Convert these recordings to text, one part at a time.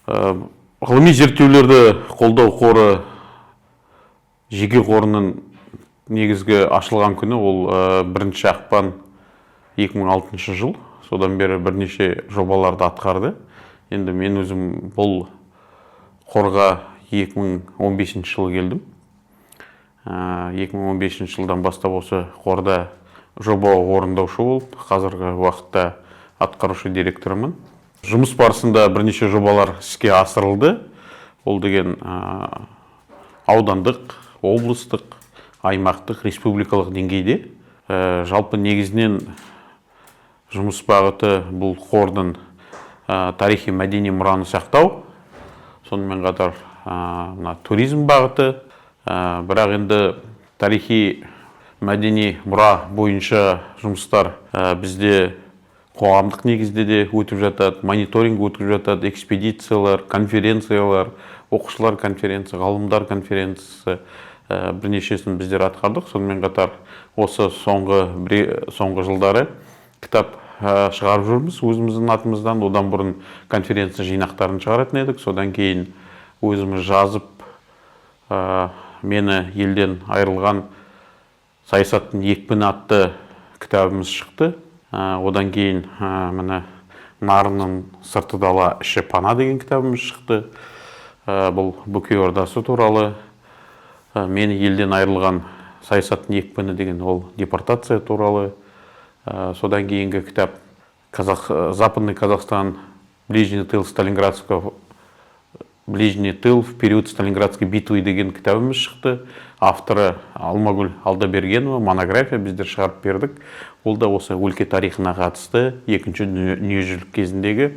Ғылыми зерттеулерді қолдау қоры жеке қорының негізгі ашылған күні ол 1 ақпан 2006 жыл. Содан бері бірнеше жобаларды атқарды. Енді мен өзім бұл қорға 2015 жылы келдім. 2015 жылдан бастап осы қорда жоба орындаушы болып, қазіргі уақытта атқарушы директорымын. Жұмыс барысында бірнеше жобалар іске асырылды. Ол деген аудандық, облыстық, аймақтық, республикалық деңгейде. Жалпы негізінен жұмыс бағыты бұл қордың тарихи мәдени мұраны сақтау, сонымен қатар туризм бағыты. Бірақ енді тарихи мәдени мұра бойынша жұмыстар бізде қоғамдық негізде де өтіп жатады, мониторинг өтіп жатады, экспедициялар, конференциялар, оқушылар конференция, ғалымдар конференциясы бірнешесін біздер атқардық. Сонымен қатар осы соңғы жылдары кітап шығарып жүрміз өзіміздің атымыздан. Одан бұрын конференция жинақтарын шығаратын едік. Содан кейін өзіміз жазып, мені елден айырылған саясаттың екпіні атты кітабымыз шықты. Одан кейін міне нарының сырты дала іші пана деген кітабымыз шықты. Бұл Бөкей Ордасы туралы. Мені елден айырылған саясаттың екпіні деген ол депортация туралы. Содан кейінгі кітап Западный Казахстан, Ближний тыл в период Сталинградской битвы деген кітабымыз шықты. Авторы Алмагүл Алдабергенова, монография біздер шығарып бердік. Ол да осы өлке тарихына қатысты, екінші дүниежүзілік кезіндегі.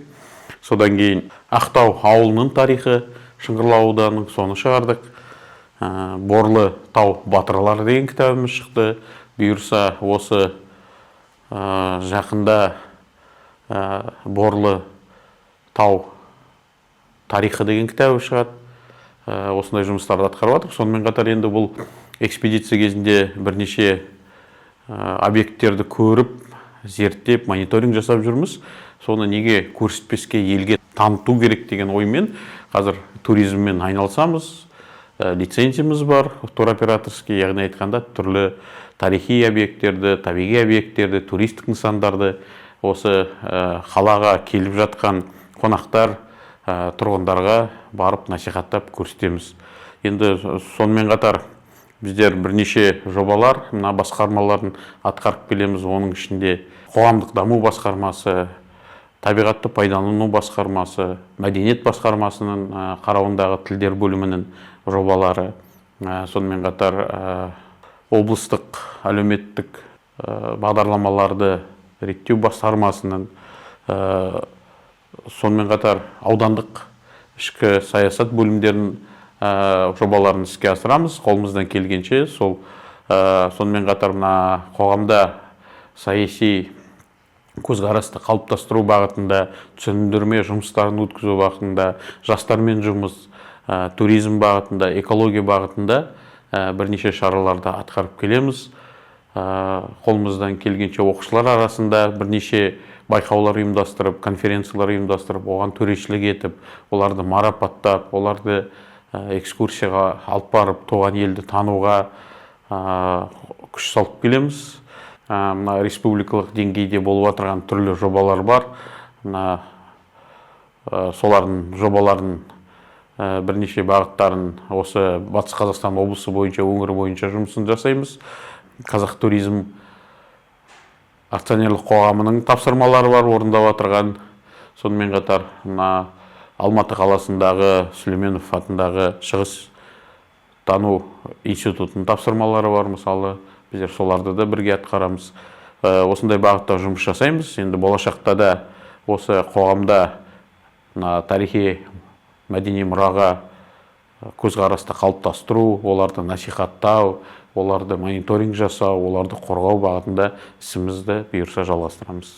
Содан кейін Ақтау ауылының тарихы, Шыңғырлау ауданының, соны шығардық. Борлы тау батырлары деген кітабымыз шықты. Бұйырса осы жақында Борлы тау тарихы деген кітабы шығады. Осындай жұмыстарды атқарып жатырмыз. Сонымен қатар енді бұл экспедиция кезінде бірнеше объекттерді көріп, зерттеп, мониторинг жасап жүрміз. Соны неге көрсетпеске, елге таныту керек деген оймен қазір туризммен айналысамыз. Лицензиямыз бар, туроператорский, яғни айтқанда түрлі тарихи объекттерді, табиғи объекттерді, туристік нысандарды осы қалаға келіп жатқан қонақтар, тұрғындарға барып насихаттап көрсетеміз. Енді сонымен қатар біздер бірнеше жобалар, мына басқармаларын атқарып келеміз. Оның ішінде қоғамдық даму басқармасы, табиғатты пайдалану басқармасы, мәдениет басқармасының қарауындағы тілдер бөлімінің жобалары, сонымен қатар облыстық әлеуметтік бағдарламаларды реттеу басқармасының, сонымен қатар аудандық ішкі саясат бөлімдерінің жобаларын іске асырамыз қолымыздан келгенше. Сонымен қатар мына қоғамда саяси көзқарасты қалыптастыру бағытында, түсіндірме жұмыстарын өткізу бағытында, жастармен жұмыс, туризм бағытында, экология бағытында бірнеше шараларды атқарып келеміз. Қолымыздан келгенше оқушылар арасында бірнеше байқаулар ұйымдастырып, конференциялар ұйымдастырып, оған төрешілік етіп, оларды марапаттап, оларды экскурсияға алып барып, туған елді тануға күш салып келеміз. Мына республикалық деңгейде болып отырған түрлі жобалар бар. Солардың жобаларын бірнеше бағыттарын осы Батыс Қазақстан облысы бойынша, өңір бойынша жұмысын жасаймыз. Қазақ туризм акционерлік қоғамының тапсырмалары бар, орындап отырған. Сонымен қатар Алматы қаласындағы Сүлейменов атындағы шығыс тану институтының тапсырмалары бар, мысалы. Біздер соларды да бірге атқарамыз. Осындай бағытта жұмыс жасаймыз. Енді болашақта да осы қоғамда тарихи мәдени мұраға көзқарасты қалыптастыру, оларды насихаттау, оларды мониторинг жасау, оларды қорғау бағытында ісімізді бұйырса жалғастырамыз.